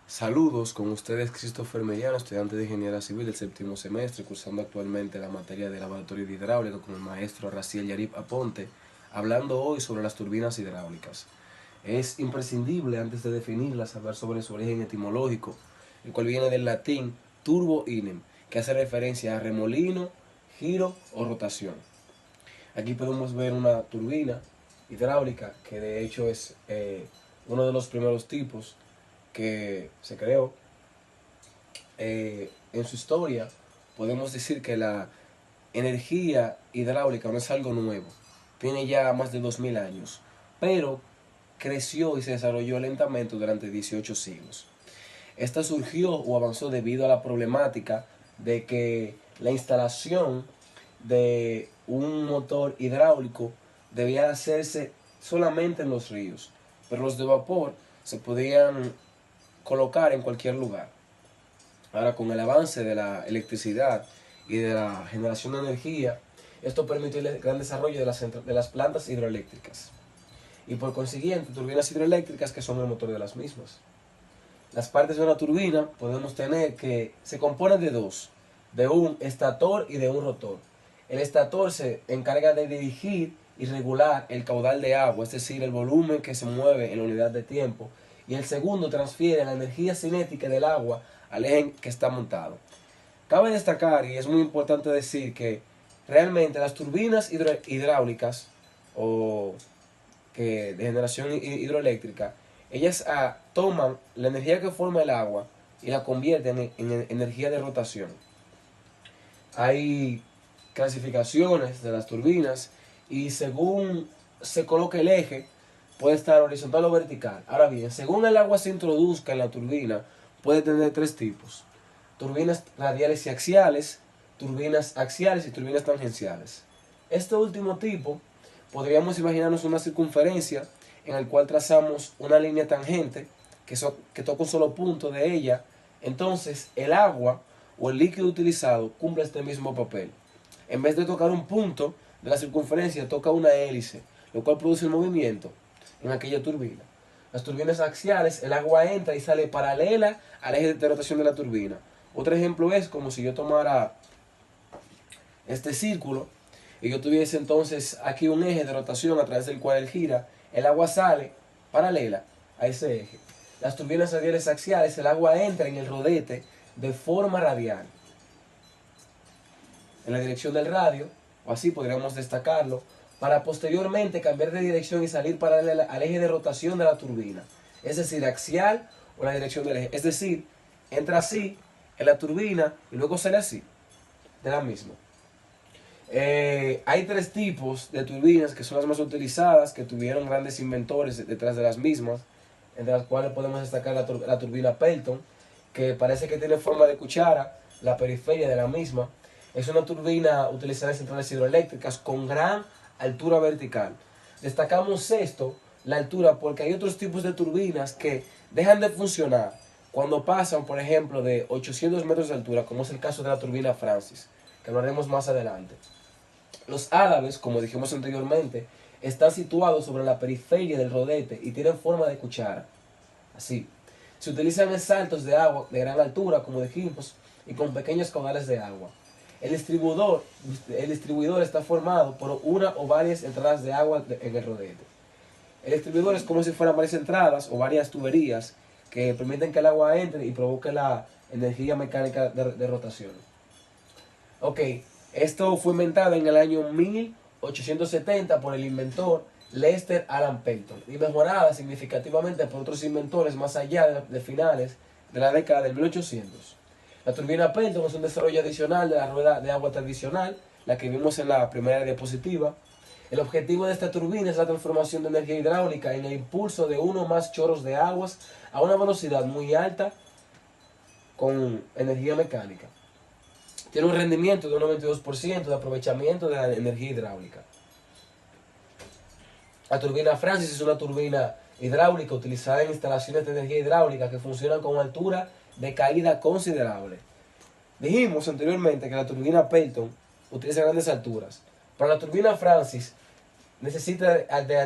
Saludos, con ustedes Christopher Mellano, estudiante de Ingeniería Civil del séptimo semestre, cursando actualmente la materia de laboratorio de hidráulica con el maestro Raciel Yarib Aponte, hablando hoy sobre las turbinas hidráulicas. Es imprescindible, antes de definirlas, hablar sobre su origen etimológico, el cual viene del latín turbo inem, que hace referencia a remolino, giro o rotación. Aquí podemos ver una turbina hidráulica, que de hecho es uno de los primeros tipos que se creó. En su historia podemos decir que la energía hidráulica no es algo nuevo, tiene ya más de 2000 años, pero creció y se desarrolló lentamente durante 18 siglos. Esta surgió o avanzó debido a la problemática de que la instalación de un motor hidráulico debía hacerse solamente en los ríos, pero los de vapor se podían colocar en cualquier lugar. Ahora, con el avance de la electricidad y de la generación de energía, esto permitió el gran desarrollo de las plantas hidroeléctricas y por consiguiente turbinas hidroeléctricas que son el motor de las mismas. Las partes de una turbina podemos tener que se componen de dos, de un estator y de un rotor. El estator se encarga de dirigir y regular el caudal de agua, es decir, el volumen que se mueve en la unidad de tiempo, y el segundo transfiere la energía cinética del agua al eje en que está montado. Cabe destacar, y es muy importante decir, que realmente las turbinas hidráulicas o de generación hidroeléctrica, ellas toman la energía que forma el agua y la convierten en energía de rotación. Hay clasificaciones de las turbinas y según se coloque el eje, puede estar horizontal o vertical. Ahora bien, según el agua se introduzca en la turbina, puede tener tres tipos: turbinas radiales y axiales, turbinas axiales y turbinas tangenciales. Este último tipo, podríamos imaginarnos una circunferencia en la cual trazamos una línea tangente que toca un solo punto de ella. Entonces el agua o el líquido utilizado cumple este mismo papel. En vez de tocar un punto de la circunferencia, toca una hélice, lo cual produce el movimiento en aquella turbina. Las turbinas axiales, el agua entra y sale paralela al eje de rotación de la turbina. Otro ejemplo es como si yo tomara este círculo y yo tuviese entonces aquí un eje de rotación a través del cual él gira, el agua sale paralela a ese eje. Las turbinas radiales axiales, el agua entra en el rodete de forma radial, en la dirección del radio, o así podríamos destacarlo, para posteriormente cambiar de dirección y salir paralela al eje de rotación de la turbina, es decir, axial o la dirección del eje. Es decir, entra así en la turbina y luego sale así, de la misma. Hay tres tipos de turbinas que son las más utilizadas, que tuvieron grandes inventores detrás de las mismas, entre las cuales podemos destacar la turbina Pelton, que parece que tiene forma de cuchara, la periferia de la misma. Es una turbina utilizada en centrales hidroeléctricas con gran altura vertical. Destacamos esto, la altura, porque hay otros tipos de turbinas que dejan de funcionar cuando pasan, por ejemplo, de 800 metros de altura, como es el caso de la turbina Francis, que lo haremos más adelante. Los árabes, como dijimos anteriormente, están situados sobre la periferia del rodete y tienen forma de cuchara. Así. Se utilizan en saltos de agua de gran altura, como dijimos, y con pequeños caudales de agua. El distribuidor está formado por una o varias entradas de agua en el rodete. El distribuidor es como si fueran varias entradas o varias tuberías que permiten que el agua entre y provoque la energía mecánica de rotación. Ok, esto fue inventado en el año 1870 por el inventor Lester Alan Pelton y mejorada significativamente por otros inventores más allá de finales de la década de 1800. La turbina Pelton es un desarrollo adicional de la rueda de agua tradicional, la que vimos en la primera diapositiva. El objetivo de esta turbina es la transformación de energía hidráulica en el impulso de uno o más chorros de aguas a una velocidad muy alta con energía mecánica. Tiene un rendimiento de un 92% de aprovechamiento de la energía hidráulica. La turbina Francis es una turbina hidráulica utilizada en instalaciones de energía hidráulica que funcionan con altura de caída considerable. Dijimos anteriormente que la turbina Pelton utiliza grandes alturas, pero la turbina Francis necesita de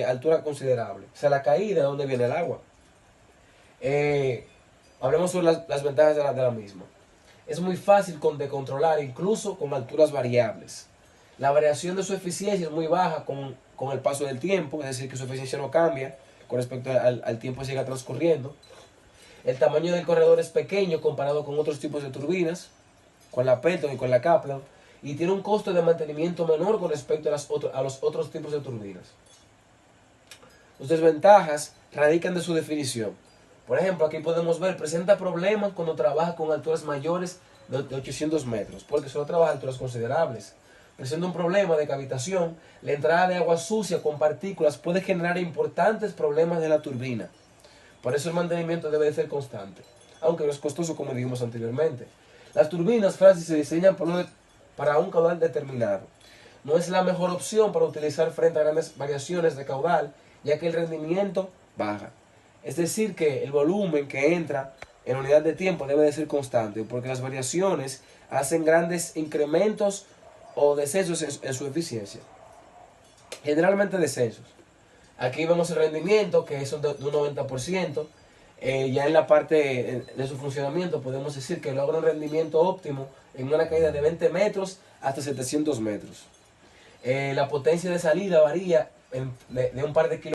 altura considerable. O sea, la caída de donde viene el agua. Hablemos sobre las ventajas de la misma. Es muy fácil de controlar, incluso con alturas variables. La variación de su eficiencia es muy baja con el paso del tiempo, es decir, que su eficiencia no cambia con respecto al tiempo que siga transcurriendo. El tamaño del corredor es pequeño comparado con otros tipos de turbinas, con la Pelton y con la Kaplan, y tiene un costo de mantenimiento menor con respecto a los otros tipos de turbinas. Sus desventajas radican de su definición. Por ejemplo, aquí podemos ver, presenta problemas cuando trabaja con alturas mayores de 800 metros, porque solo trabaja a alturas considerables. Presenta un problema de cavitación, la entrada de agua sucia con partículas puede generar importantes problemas de la turbina. Por eso el mantenimiento debe de ser constante, aunque no es costoso como dijimos anteriormente. Las turbinas, Francis, se diseñan para un caudal determinado. No es la mejor opción para utilizar frente a grandes variaciones de caudal, ya que el rendimiento baja. Es decir, que el volumen que entra en unidad de tiempo debe de ser constante, porque las variaciones hacen grandes incrementos o descensos en su eficiencia. Generalmente descensos. Aquí vemos el rendimiento, que es de un 90%. Ya en la parte de su funcionamiento podemos decir que logra un rendimiento óptimo en una caída de 20 metros hasta 700 metros. La potencia de salida varía de un par de kilómetros